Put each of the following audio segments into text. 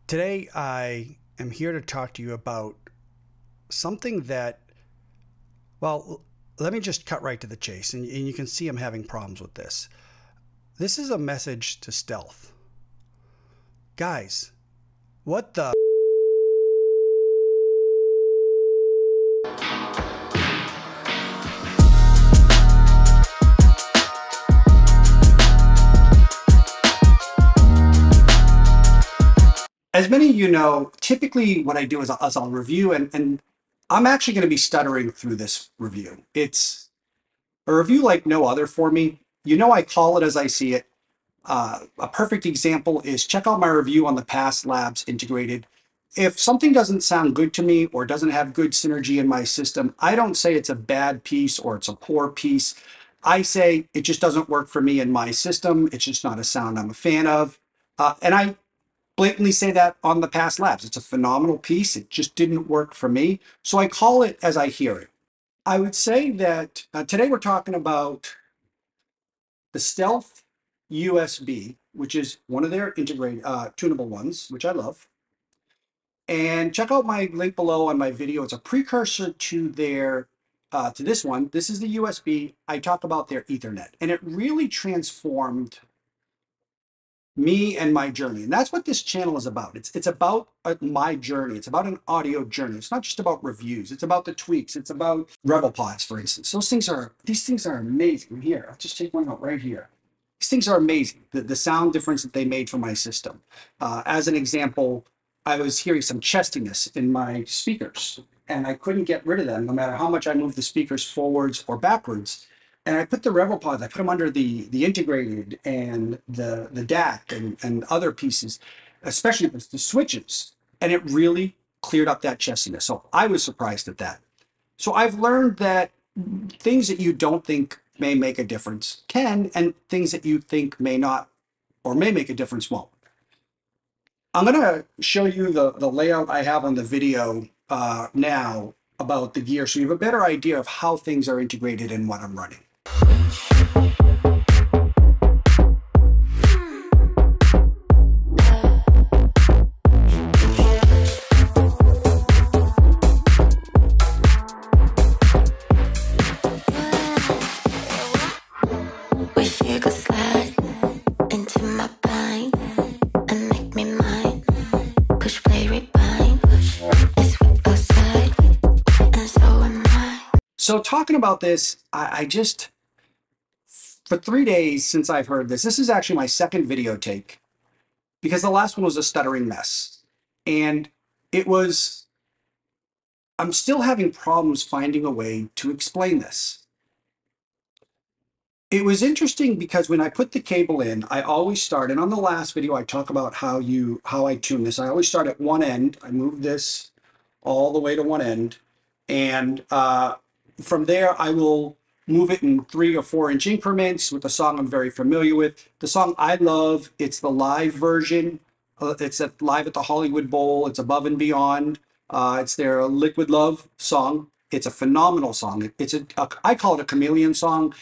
Today, I am here to talk to you about something that, well, let me just cut right to the chase, and you can see I'm having problems with this. This is a message to Stealth. Guys, what the? As many of you know, typically what I do is I'll review, and I'm actually going to be stuttering through this review. It's a review like no other for me. You know, I call it as I see it. A perfect example is check out my review on the Past Labs integrated. If something doesn't sound good to me or doesn't have good synergy in my system, I don't say it's a bad piece or it's a poor piece. I say it just doesn't work for me in my system. It's just not a sound I'm a fan of. And I blatantly say that on the Past Labs. It's a phenomenal piece. It just didn't work for me. So I call it as I hear it. I would say that today we're talking about the Stealth USB, which is one of their integrated tunable ones, which I love. And check out my link below on my video. It's a precursor to their to this one. This is the USB. I talk about their Ethernet, and it really transformed me and my journey. And that's what this channel is about. It's about my journey. It's about an audio journey. It's not just about reviews. It's about the tweaks. It's about Rebel Pods, for instance. These things are amazing. Here, I'll just take one out right here. These things are amazing. The sound difference that they made for my system. As an example, I was hearing some chestiness in my speakers, and I couldn't get rid of them no matter how much I moved the speakers forwards or backwards. And I put the Rebel Pods, I put them under the integrated and the DAC and other pieces, especially the switches, and it really cleared up that chestiness. So I was surprised at that. So I've learned that things that you don't think may make a difference can, and things that you think may not or may make a difference won't. I'm going to show you the layout I have on the video now about the gear so you have a better idea of how things are integrated and what I'm running. So talking about this, I just, for 3 days since I've heard this is actually my second video take because the last one was a stuttering mess. And I'm still having problems finding a way to explain this. It was interesting because when I put the cable in, I always start, and on the last video, I talk about how I tune this. I always start at one end. I move this all the way to one end. And from there, I will move it in 3 or 4 inch increments with a song I'm very familiar with. The song I love, it's the live version. It's live at the Hollywood Bowl. It's Above and Beyond. It's their Liquid Love song. It's a phenomenal song. I call it a chameleon song.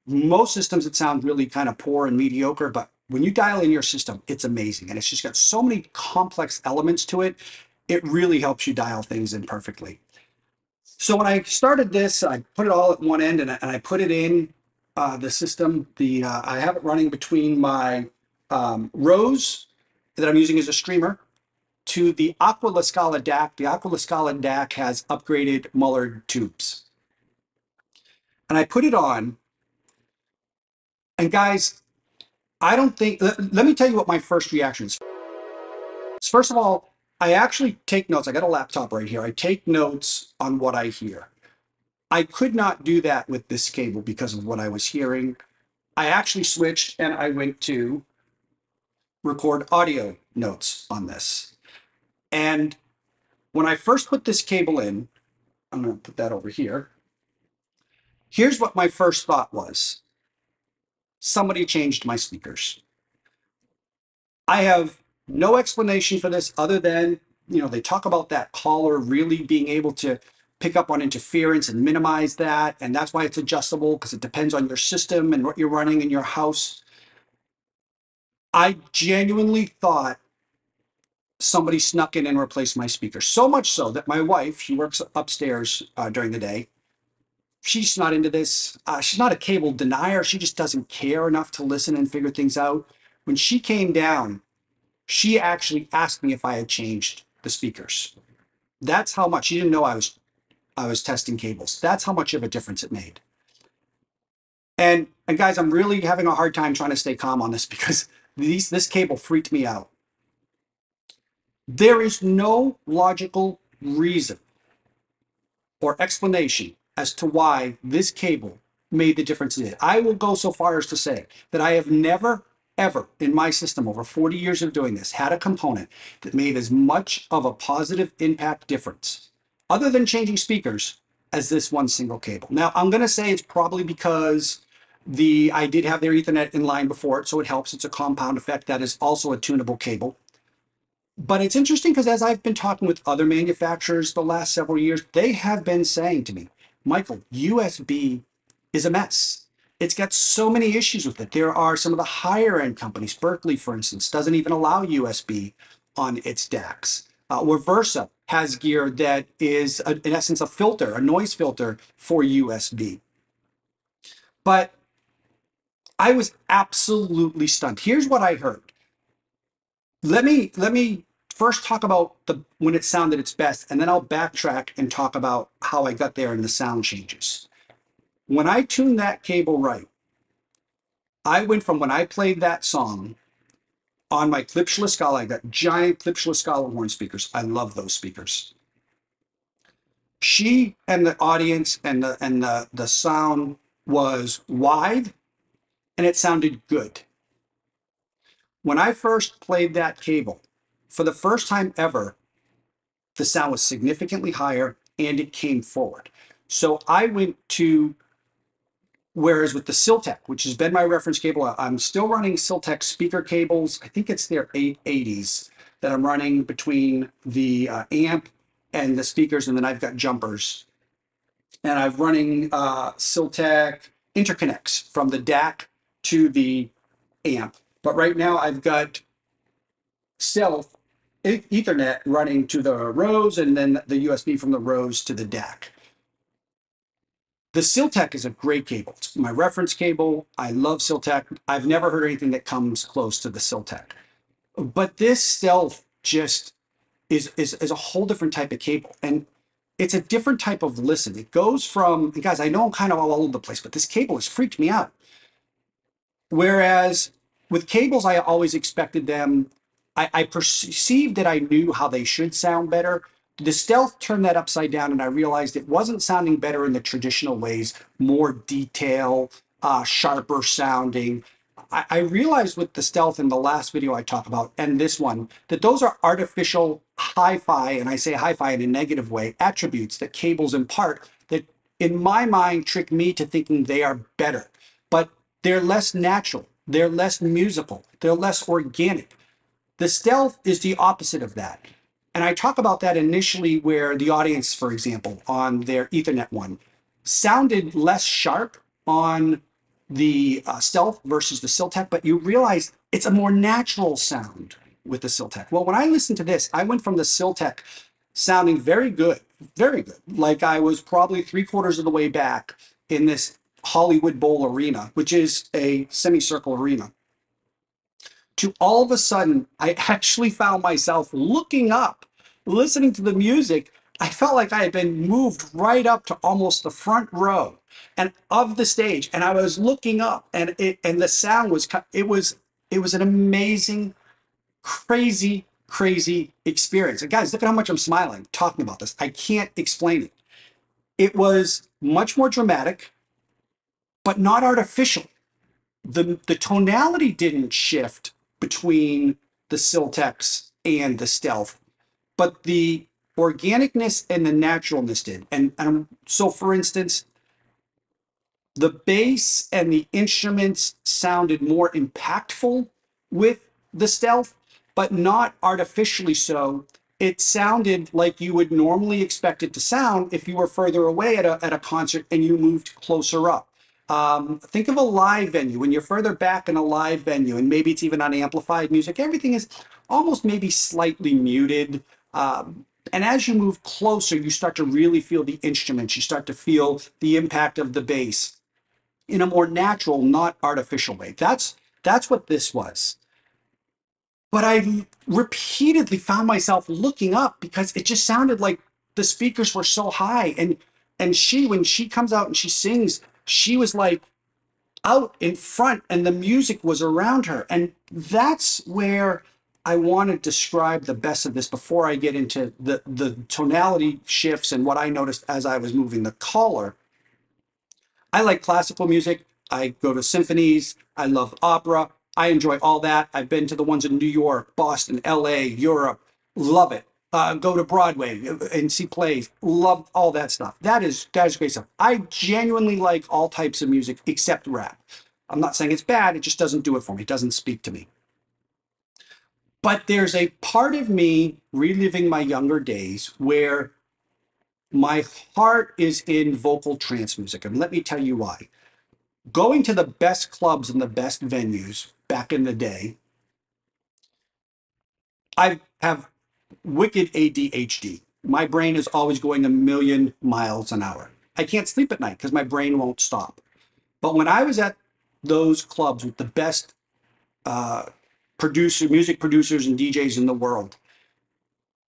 Most systems, it sounds really kind of poor and mediocre, but when you dial in your system, it's amazing. And it's just got so many complex elements to it. It really helps you dial things in perfectly. So when I started this, I put it all at one end and I put it in the system. I have it running between my Rose that I'm using as a streamer to the Aqua La Scala DAC. The Aqua La Scala DAC has upgraded Mullard tubes. And I put it on. And guys, I don't think, let me tell you what my first reaction is. First of all, I actually take notes. I got a laptop right here. I take notes on what I hear. I could not do that with this cable because of what I was hearing. I actually switched and I went to record audio notes on this. And when I first put this cable in, I'm going to put that over here. Here's what my first thought was. Somebody changed my speakers. I have no explanation for this other than, they talk about that collar really being able to pick up on interference and minimize that. And that's why it's adjustable, because it depends on your system and what you're running in your house. I genuinely thought somebody snuck in and replaced my speaker. So much so that my wife, she works upstairs during the day. She's not into this. She's not a cable denier. She just doesn't care enough to listen and figure things out. When she came down, she actually asked me if I had changed the speakers. That's how much. She didn't know I was testing cables. That's how much of a difference it made. And guys, I'm really having a hard time trying to stay calm on this because this cable freaked me out. There is no logical reason or explanation as to why this cable made the difference it did. I will go so far as to say that I have never, ever in my system over 40 years of doing this had a component that made as much of a positive impact difference, other than changing speakers, as this one single cable. Now, I'm going to say it's probably because I did have their Ethernet in line before it, so it helps. It's a compound effect that is also a tunable cable. But it's interesting because as I've been talking with other manufacturers the last several years, they have been saying to me, Michael, USB is a mess. It's got so many issues with it. There are some of the higher end companies, Berkeley, for instance, doesn't even allow USB on its DACs. Reversa has gear that is, in essence, a filter, a noise filter for USB. But I was absolutely stunned. Here's what I heard. Let me first talk about when it sounded its best, and then I'll backtrack and talk about how I got there and the sound changes. When I tuned that cable right, I went from when I played that song on my Klipschler Scala. I got giant Klipschler Scala horn speakers. I love those speakers. She and the audience and the sound was wide, and it sounded good. When I first played that cable, for the first time ever, the sound was significantly higher and it came forward. So I went to, whereas with the Siltech, which has been my reference cable, I'm still running Siltech speaker cables. I think it's their 880s that I'm running between the amp and the speakers, and then I've got jumpers. And I'm running Siltech interconnects from the DAC to the amp. But right now I've got Stealth Ethernet running to the rows and then the USB from the rows to the DAC. The Siltech is a great cable. It's my reference cable. I love Siltech. I've never heard anything that comes close to the Siltech. But this Stealth just is a whole different type of cable. And it's a different type of listen. It goes from, guys, I know I'm kind of all over the place, but this cable has freaked me out. Whereas with cables, I always expected them, I perceived that I knew how they should sound better. The Stealth turned that upside down, and I realized it wasn't sounding better in the traditional ways, more detail, sharper sounding. I realized with the Stealth in the last video I talked about, and this one, that those are artificial hi-fi, and I say hi-fi in a negative way, attributes that cables impart that, in my mind, trick me to thinking they are better. But they're less natural, they're less musical, they're less organic. The Stealth is the opposite of that. And I talk about that initially where the audience, for example, on their Ethernet one, sounded less sharp on the Stealth versus the Siltech, but you realize it's a more natural sound with the Siltech. Well, when I listened to this, I went from the Siltech sounding very good, like I was probably 3/4 of the way back in this Hollywood Bowl arena, which is a semicircle arena, to all of a sudden, I actually found myself looking up, listening to the music. I felt like I had been moved right up to almost the front row and of the stage, and I was looking up, and the sound was an amazing, crazy experience. And guys, look at how much I'm smiling talking about this. I can't explain it. It was much more dramatic, but not artificial. The tonality didn't shift between the Siltechs and the Stealth, but the organicness and the naturalness did. And so, for instance, the bass and the instruments sounded more impactful with the Stealth, but not artificially so. It sounded like you would normally expect it to sound if you were further away at a concert and you moved closer up. Think of a live venue. When you're further back in a live venue, and maybe it's even on amplified music, everything is almost maybe slightly muted. And as you move closer, you start to really feel the instruments. You start to feel the impact of the bass in a more natural, not artificial way. That's what this was. But I repeatedly found myself looking up because it just sounded like the speakers were so high. And she, when she comes out and she sings, she was like out in front and the music was around her. And that's where I want to describe the best of this before I get into the tonality shifts and what I noticed as I was moving the collar. I like classical music. I go to symphonies. I love opera. I enjoy all that. I've been to the ones in New York, Boston, LA, Europe. Love it. Go to Broadway and see plays. Love all that stuff. That is great stuff. I genuinely like all types of music except rap. I'm not saying it's bad. It just doesn't do it for me. It doesn't speak to me. But there's a part of me reliving my younger days where my heart is in vocal trance music. And let me tell you why. Going to the best clubs and the best venues back in the day, I have wicked ADHD. My brain is always going a million miles an hour. I can't sleep at night because my brain won't stop. But when I was at those clubs with the best uh, music producers and DJs in the world,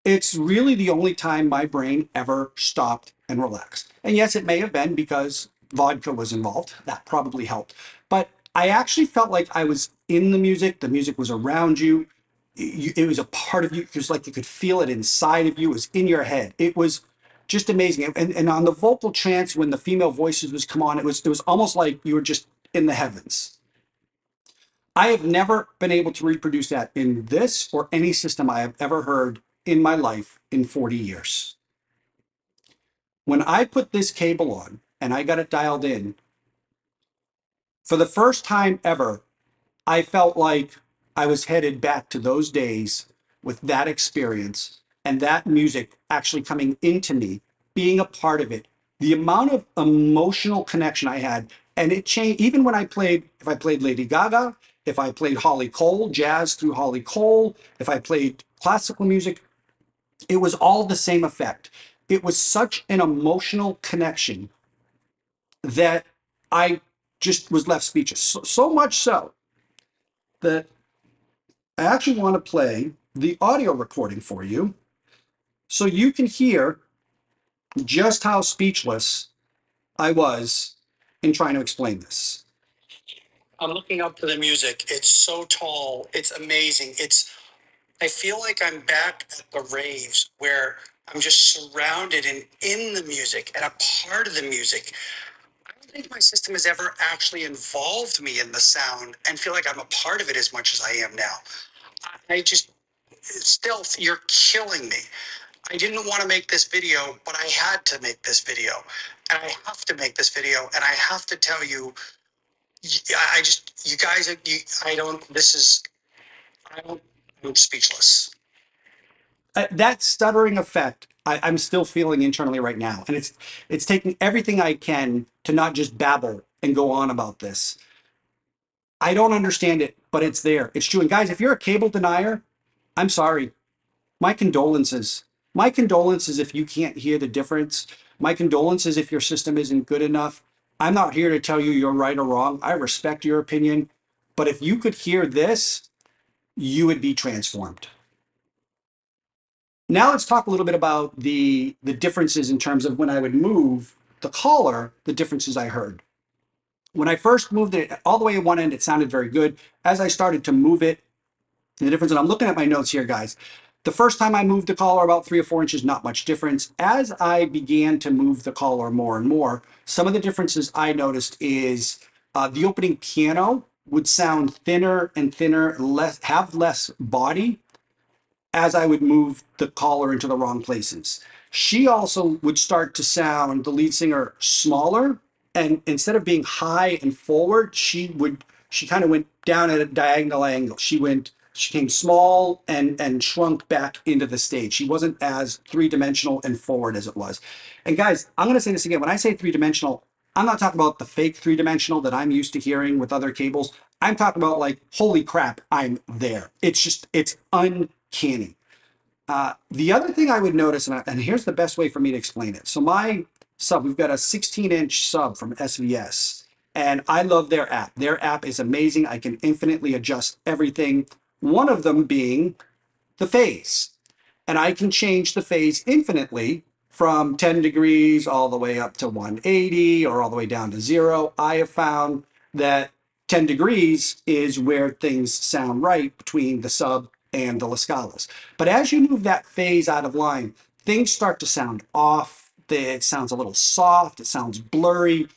it's really the only time my brain ever stopped and relaxed. And yes, it may have been because vodka was involved. That probably helped. But I actually felt like I was in the music. The music was around you. It was a part of you. It was like you could feel it inside of you. It was in your head. It was just amazing. And on the vocal trance, when the female voices was come on, it was almost like you were just in the heavens. I have never been able to reproduce that in this or any system I have ever heard in my life in 40 years. When I put this cable on and I got it dialed in, for the first time ever, I felt like I was headed back to those days with that experience and that music actually coming into me, being a part of it. The amount of emotional connection I had, and it changed even when if I played Lady Gaga, if I played Holly Cole, jazz through Holly Cole, if I played classical music, it was all the same effect. It was such an emotional connection that I just was left speechless. So much so that I actually want to play the audio recording for you so you can hear just how speechless I was in trying to explain this. I'm looking up to the music. It's so tall. It's amazing. I feel like I'm back at the raves where I'm just surrounded and in the music and a part of the music. I don't think my system has ever actually involved me in the sound and feel like I'm a part of it as much as I am now. I just still, you're killing me. I didn't want to make this video, but I had to make this video. And I have to make this video. And I have to tell you, you guys, I don't, this is, I don't, I'm speechless. That stuttering effect, I'm still feeling internally right now. And it's taking everything I can to not just babble and go on about this. I don't understand it, but it's there. It's true. And guys, if you're a cable denier, I'm sorry. My condolences. My condolences if you can't hear the difference. My condolences if your system isn't good enough. I'm not here to tell you you're right or wrong. I respect your opinion. But if you could hear this, you would be transformed. Now let's talk a little bit about the differences in terms of when I would move the collar, the differences I heard. When I first moved it all the way at one end, it sounded very good. As I started to move it, the difference, and I'm looking at my notes here, guys. The first time I moved the collar about 3 or 4 inches, not much difference. As I began to move the collar more and more, some of the differences I noticed is the opening piano would sound thinner and thinner, have less body as I would move the collar into the wrong places. She also would start to sound, the lead singer, smaller. And instead of being high and forward, she kind of went down at a diagonal angle. She came small and shrunk back into the stage. She wasn't as three-dimensional and forward as it was. And guys, I'm going to say this again. When I say three-dimensional, I'm not talking about the fake three-dimensional that I'm used to hearing with other cables. I'm talking about like, holy crap, I'm there. It's uncanny. The other thing I would notice, and here's the best way for me to explain it. So my sub, we've got a 16-inch sub from SVS, and I love their app. Their app is amazing. I can infinitely adjust everything. One of them being the phase. And I can change the phase infinitely from 10 degrees all the way up to 180 or all the way down to 0. I have found that 10 degrees is where things sound right between the sub and the Lascalas. But as you move that phase out of line, things start to sound off. It sounds a little soft. It sounds blurry,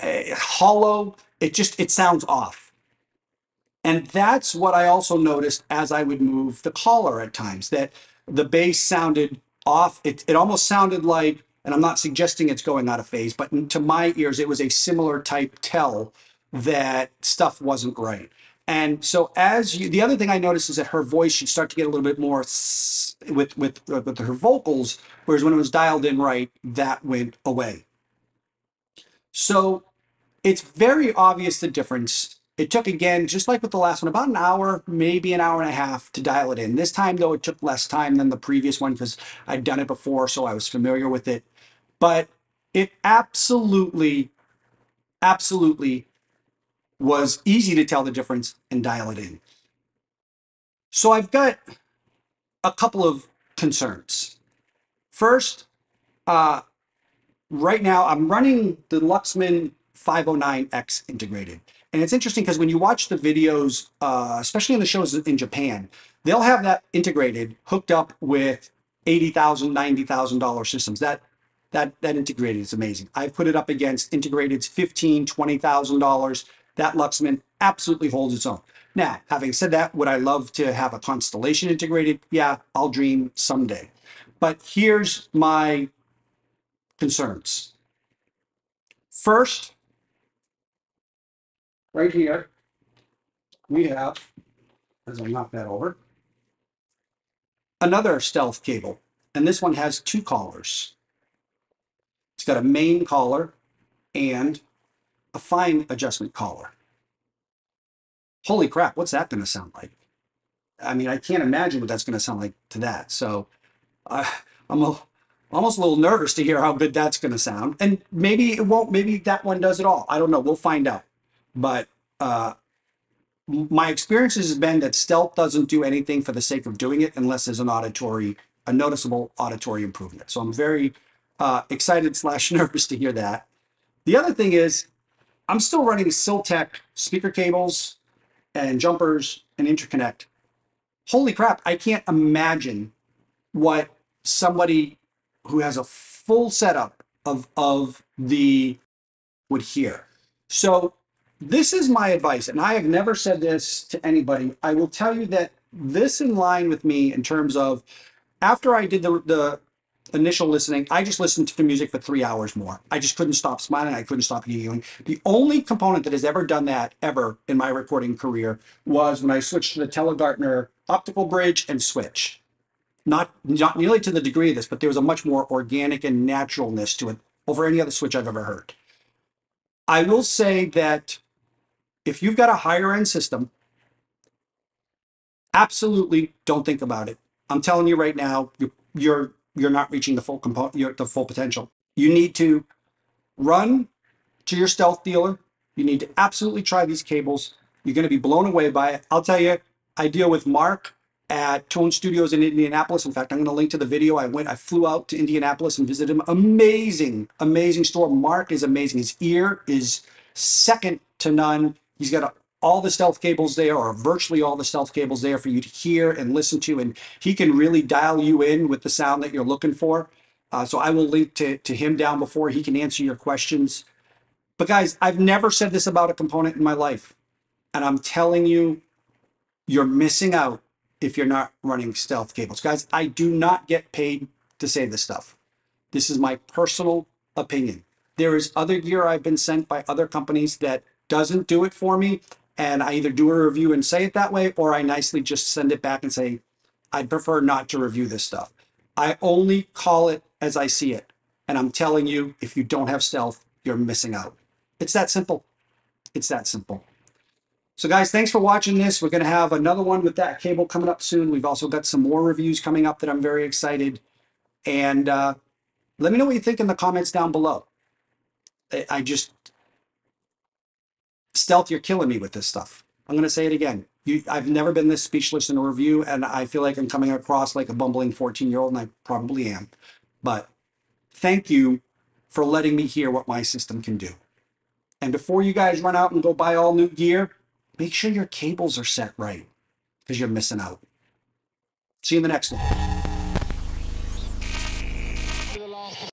hollow. It sounds off. And that's what I also noticed as I would move the collar at times, that the bass sounded off. It almost sounded like, and I'm not suggesting it's going out of phase, but to my ears, it was a similar type tell that stuff wasn't right. And so the other thing I noticed is that her voice should start to get a little bit more with her vocals, whereas when it was dialed in right, that went away. So it's very obvious the difference. It took, again, just like with the last one, about an hour, maybe an hour and a half to dial it in. This time, though, it took less time than the previous one because I'd done it before, so I was familiar with it. But it absolutely, absolutely was easy to tell the difference and dial it in. So I've got a couple of concerns. First, right now I'm running the Luxman 509X integrated. And it's interesting because when you watch the videos, especially in the shows in Japan, they'll have that integrated hooked up with $80,000, $90,000 systems. That integrated is amazing. I've put it up against integrated's $15,000, $20,000. That Luxman absolutely holds its own. Now, having said that, would I love to have a Constellation integrated? Yeah, I'll dream someday. But here's my concerns. First, right here, we have, as I knock that over, another stealth cable. And this one has two collars. It's got a main collar and a fine adjustment collar. Holy crap, what's that going to sound like? I mean, I can't imagine what that's going to sound like to that. So I'm almost a little nervous to hear how good that's going to sound. And maybe it won't, maybe that one does it all. I don't know. We'll find out. But my experience has been that stealth doesn't do anything for the sake of doing it unless there's a noticeable auditory improvement. So I'm very excited / nervous to hear that. The other thing is I'm still running Siltech speaker cables and jumpers and interconnect. Holy crap, I can't imagine what somebody who has a full setup of the would hear. So this is my advice, and I have never said this to anybody. I will tell you that this in line with me in terms of after I did the initial listening, I just listened to the music for 3 hours more. I just couldn't stop smiling. I couldn't stop giggling. The only component that has ever done that ever in my recording career was when I switched to the Telegartner optical bridge and switch. Not nearly to the degree of this, but there was a much more organic and naturalness to it over any other switch I've ever heard. I will say that if you've got a higher end system, absolutely don't think about it. I'm telling you right now, you're not reaching the full the full potential. You need to run to your stealth dealer. You need to absolutely try these cables. You're going to be blown away by it. I'll tell you, I deal with Mark at Tone Studios in Indianapolis. In fact, I'm going to link to the video. I flew out to Indianapolis and visited him. Amazing, amazing store. Mark is amazing. His ear is second to none. He's got all the stealth cables there, or virtually all the stealth cables there for you to hear and listen to. And he can really dial you in with the sound that you're looking for. So I will link to him down before he can answer your questions. But guys, I've never said this about a component in my life. And I'm telling you, you're missing out if you're not running stealth cables. Guys, I do not get paid to say this stuff. This is my personal opinion. There is other gear I've been sent by other companies that doesn't do it for me. And I either do a review and say it that way, or I nicely just send it back and say, I'd prefer not to review this stuff. I only call it as I see it. And I'm telling you, if you don't have stealth, you're missing out. It's that simple. It's that simple. So guys, thanks for watching this. We're going to have another one with that cable coming up soon. We've also got some more reviews coming up that I'm very excited. And let me know what you think in the comments down below. I just, Stealth, you're killing me with this stuff. I'm going to say it again. I've never been this speechless in a review, and I feel like I'm coming across like a bumbling 14-year-old, and I probably am. But thank you for letting me hear what my system can do. And before you guys run out and go buy all new gear, make sure your cables are set right, because you're missing out. See you in the next one.